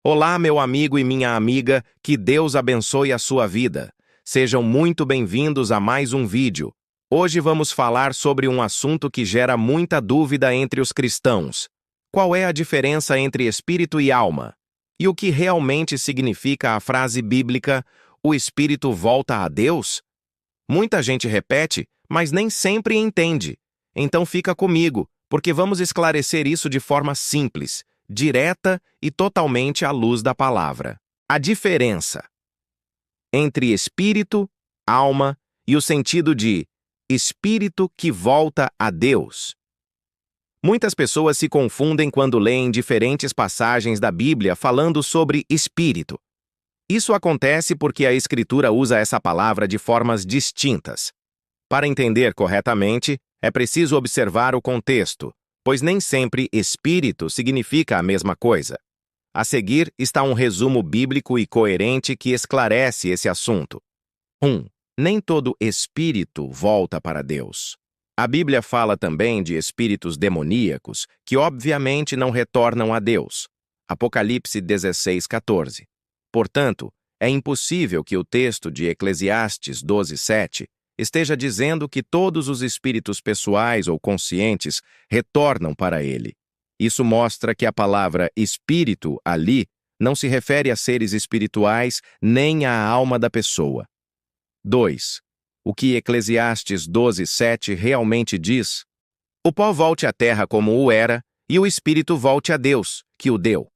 Olá, meu amigo e minha amiga, que Deus abençoe a sua vida. Sejam muito bem-vindos a mais um vídeo. Hoje vamos falar sobre um assunto que gera muita dúvida entre os cristãos. Qual é a diferença entre espírito e alma? E o que realmente significa a frase bíblica, o espírito volta a Deus? Muita gente repete, mas nem sempre entende. Então fica comigo, porque vamos esclarecer isso de forma simples, direta e totalmente à luz da palavra. A diferença entre espírito, alma e o sentido de espírito que volta a Deus. Muitas pessoas se confundem quando leem diferentes passagens da Bíblia falando sobre espírito. Isso acontece porque a Escritura usa essa palavra de formas distintas. Para entender corretamente, é preciso observar o contexto, pois nem sempre espírito significa a mesma coisa. A seguir está um resumo bíblico e coerente que esclarece esse assunto. 1. Nem todo espírito volta para Deus. A Bíblia fala também de espíritos demoníacos, que obviamente não retornam a Deus. Apocalipse 16:14. Portanto, é impossível que o texto de Eclesiastes 12:7 esteja dizendo que todos os espíritos pessoais ou conscientes retornam para ele. Isso mostra que a palavra espírito ali não se refere a seres espirituais nem à alma da pessoa. 2. O que Eclesiastes 12:7 realmente diz? O pó volte à terra como o era, e o espírito volte a Deus, que o deu.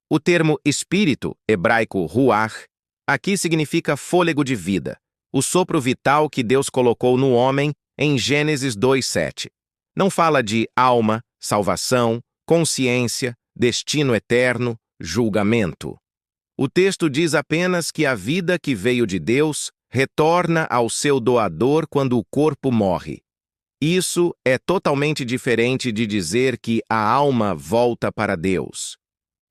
O termo espírito, hebraico ruach, aqui significa fôlego de vida, o sopro vital que Deus colocou no homem em Gênesis 2:7. Não fala de alma, salvação, consciência, destino eterno, julgamento. O texto diz apenas que a vida que veio de Deus retorna ao seu doador quando o corpo morre. Isso é totalmente diferente de dizer que a alma volta para Deus.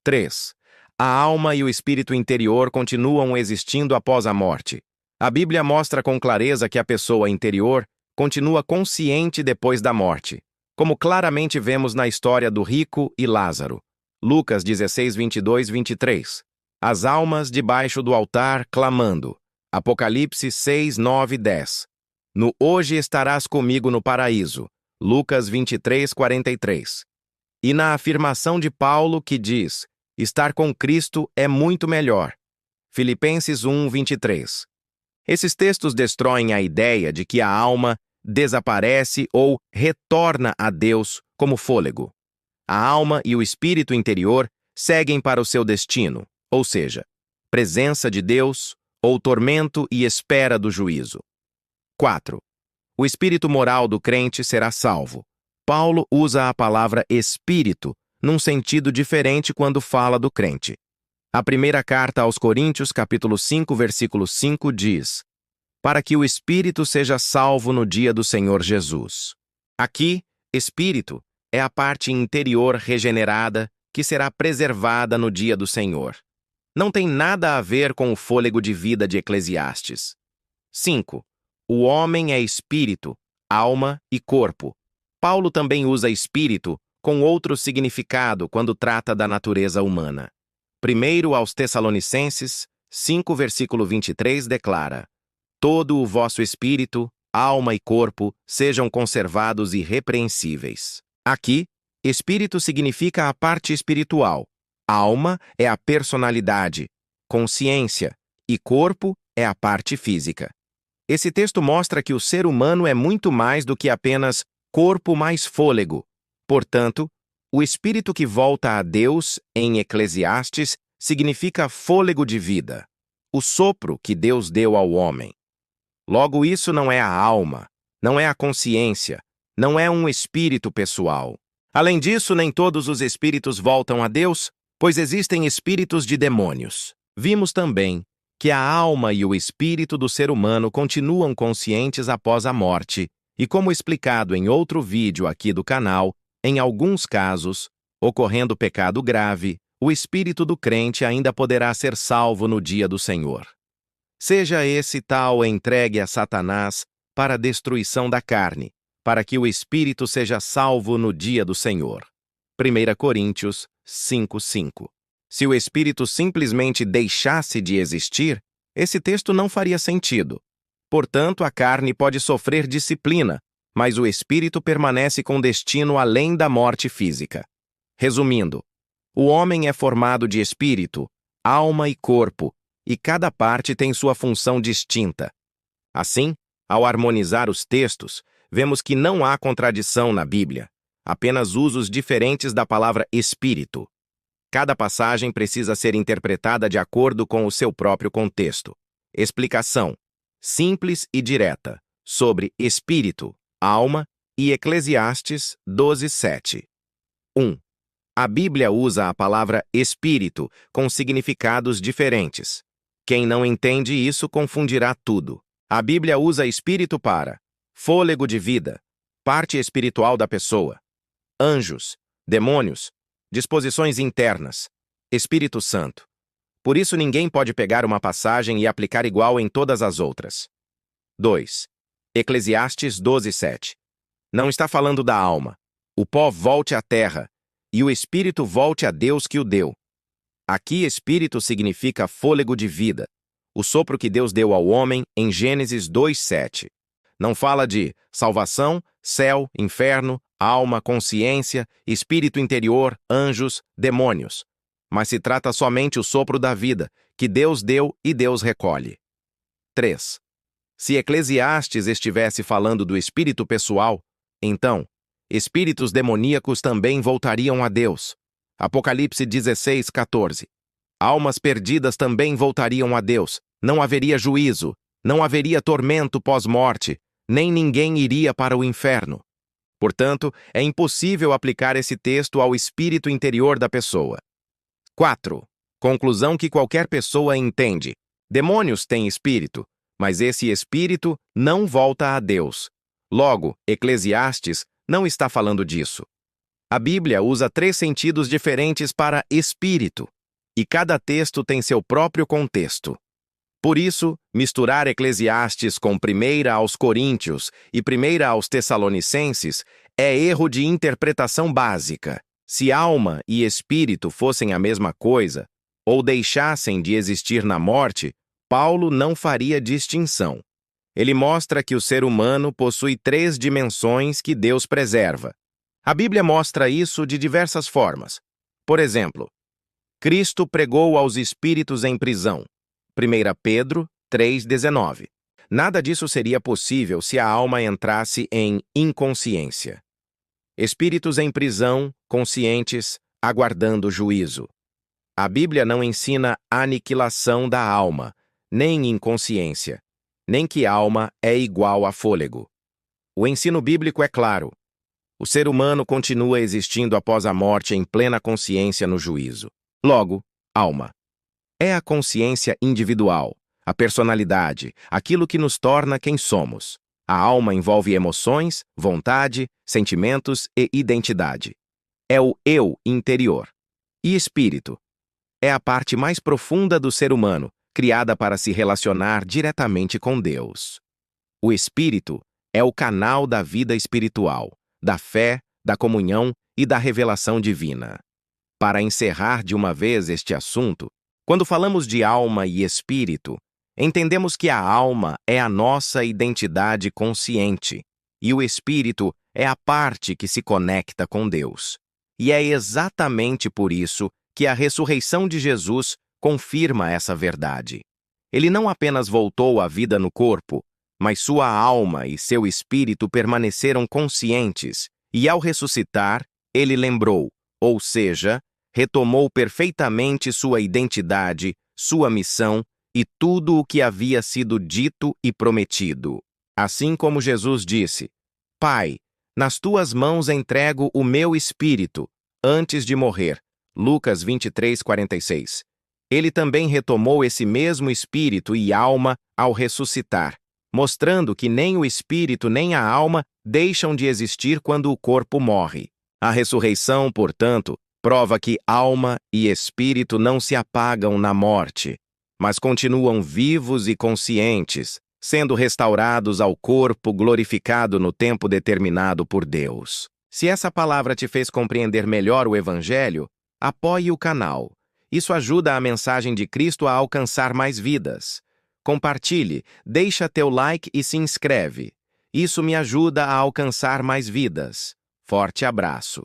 3. A alma e o espírito interior continuam existindo após a morte. A Bíblia mostra com clareza que a pessoa interior continua consciente depois da morte, como claramente vemos na história do rico e Lázaro. Lucas 16:22-23. As almas debaixo do altar clamando. Apocalipse 6:9-10. No hoje estarás comigo no paraíso. Lucas 23:43. E na afirmação de Paulo que diz: estar com Cristo é muito melhor. Filipenses 1:23. Esses textos destroem a ideia de que a alma desaparece ou retorna a Deus como fôlego. A alma e o espírito interior seguem para o seu destino, ou seja, presença de Deus ou tormento e espera do juízo. 4. O espírito moral do crente será salvo. Paulo usa a palavra espírito num sentido diferente quando fala do crente. A primeira carta aos Coríntios, capítulo 5, versículo 5, diz: para que o espírito seja salvo no dia do Senhor Jesus. Aqui, espírito é a parte interior regenerada que será preservada no dia do Senhor. Não tem nada a ver com o fôlego de vida de Eclesiastes. 5. O homem é espírito, alma e corpo. Paulo também usa espírito com outro significado quando trata da natureza humana. Primeiro aos Tessalonicenses 5, versículo 23 declara: todo o vosso espírito, alma e corpo sejam conservados irrepreensíveis. Aqui, espírito significa a parte espiritual, alma é a personalidade, consciência e corpo é a parte física. Esse texto mostra que o ser humano é muito mais do que apenas corpo mais fôlego. Portanto, o espírito que volta a Deus, em Eclesiastes, significa fôlego de vida, o sopro que Deus deu ao homem. Logo, isso não é a alma, não é a consciência, não é um espírito pessoal. Além disso, nem todos os espíritos voltam a Deus, pois existem espíritos de demônios. Vimos também que a alma e o espírito do ser humano continuam conscientes após a morte, e como explicado em outro vídeo aqui do canal, em alguns casos, ocorrendo pecado grave, o espírito do crente ainda poderá ser salvo no dia do Senhor. Seja esse tal entregue a Satanás para a destruição da carne, para que o espírito seja salvo no dia do Senhor. 1 Coríntios 5:5. Se o espírito simplesmente deixasse de existir, esse texto não faria sentido. Portanto, a carne pode sofrer disciplina, mas o espírito permanece com destino além da morte física. Resumindo, o homem é formado de espírito, alma e corpo, e cada parte tem sua função distinta. Assim, ao harmonizar os textos, vemos que não há contradição na Bíblia, apenas usos diferentes da palavra espírito. Cada passagem precisa ser interpretada de acordo com o seu próprio contexto. Explicação simples e direta sobre espírito, alma e Eclesiastes 12:7. 1. A Bíblia usa a palavra espírito com significados diferentes. Quem não entende isso confundirá tudo. A Bíblia usa espírito para fôlego de vida, parte espiritual da pessoa, anjos, demônios, disposições internas, Espírito Santo. Por isso ninguém pode pegar uma passagem e aplicar igual em todas as outras. 2. Eclesiastes 12:7. Não está falando da alma. O pó volte à terra, e o espírito volte a Deus que o deu. Aqui espírito significa fôlego de vida, o sopro que Deus deu ao homem em Gênesis 2:7. Não fala de salvação, céu, inferno, alma, consciência, espírito interior, anjos, demônios. Mas se trata somente o sopro da vida, que Deus deu e Deus recolhe. 3. Se Eclesiastes estivesse falando do espírito pessoal, então, espíritos demoníacos também voltariam a Deus. Apocalipse 16:14. Almas perdidas também voltariam a Deus. Não haveria juízo, não haveria tormento pós-morte, nem ninguém iria para o inferno. Portanto, é impossível aplicar esse texto ao espírito interior da pessoa. 4. Conclusão que qualquer pessoa entende. Demônios têm espírito, mas esse espírito não volta a Deus. Logo, Eclesiastes não está falando disso. A Bíblia usa 3 sentidos diferentes para espírito, e cada texto tem seu próprio contexto. Por isso, misturar Eclesiastes com 1 aos Coríntios e 1 aos Tessalonicenses é erro de interpretação básica. Se alma e espírito fossem a mesma coisa, ou deixassem de existir na morte, Paulo não faria distinção. Ele mostra que o ser humano possui 3 dimensões que Deus preserva. A Bíblia mostra isso de diversas formas. Por exemplo, Cristo pregou aos espíritos em prisão. 1 Pedro 3:19. Nada disso seria possível se a alma entrasse em inconsciência. Espíritos em prisão, conscientes, aguardando juízo. A Bíblia não ensina aniquilação da alma, nem inconsciência, nem que alma é igual a fôlego. O ensino bíblico é claro. O ser humano continua existindo após a morte em plena consciência no juízo. Logo, alma é a consciência individual, a personalidade, aquilo que nos torna quem somos. A alma envolve emoções, vontade, sentimentos e identidade. É o eu interior. E espírito é a parte mais profunda do ser humano, criada para se relacionar diretamente com Deus. O espírito é o canal da vida espiritual, da fé, da comunhão e da revelação divina. Para encerrar de uma vez este assunto, quando falamos de alma e espírito, entendemos que a alma é a nossa identidade consciente e o espírito é a parte que se conecta com Deus. E é exatamente por isso que a ressurreição de Jesus confirma essa verdade. Ele não apenas voltou à vida no corpo, mas sua alma e seu espírito permaneceram conscientes, e ao ressuscitar, ele lembrou, ou seja, retomou perfeitamente sua identidade, sua missão e tudo o que havia sido dito e prometido. Assim como Jesus disse: Pai, nas tuas mãos entrego o meu espírito, antes de morrer. Lucas 23:46. Ele também retomou esse mesmo espírito e alma ao ressuscitar, mostrando que nem o espírito nem a alma deixam de existir quando o corpo morre. A ressurreição, portanto, prova que alma e espírito não se apagam na morte, mas continuam vivos e conscientes, sendo restaurados ao corpo glorificado no tempo determinado por Deus. Se essa palavra te fez compreender melhor o Evangelho, apoie o canal Isso ajuda a mensagem de Cristo a alcançar mais vidas. Compartilhe, deixa teu like e se inscreve. Isso me ajuda a alcançar mais vidas. Forte abraço.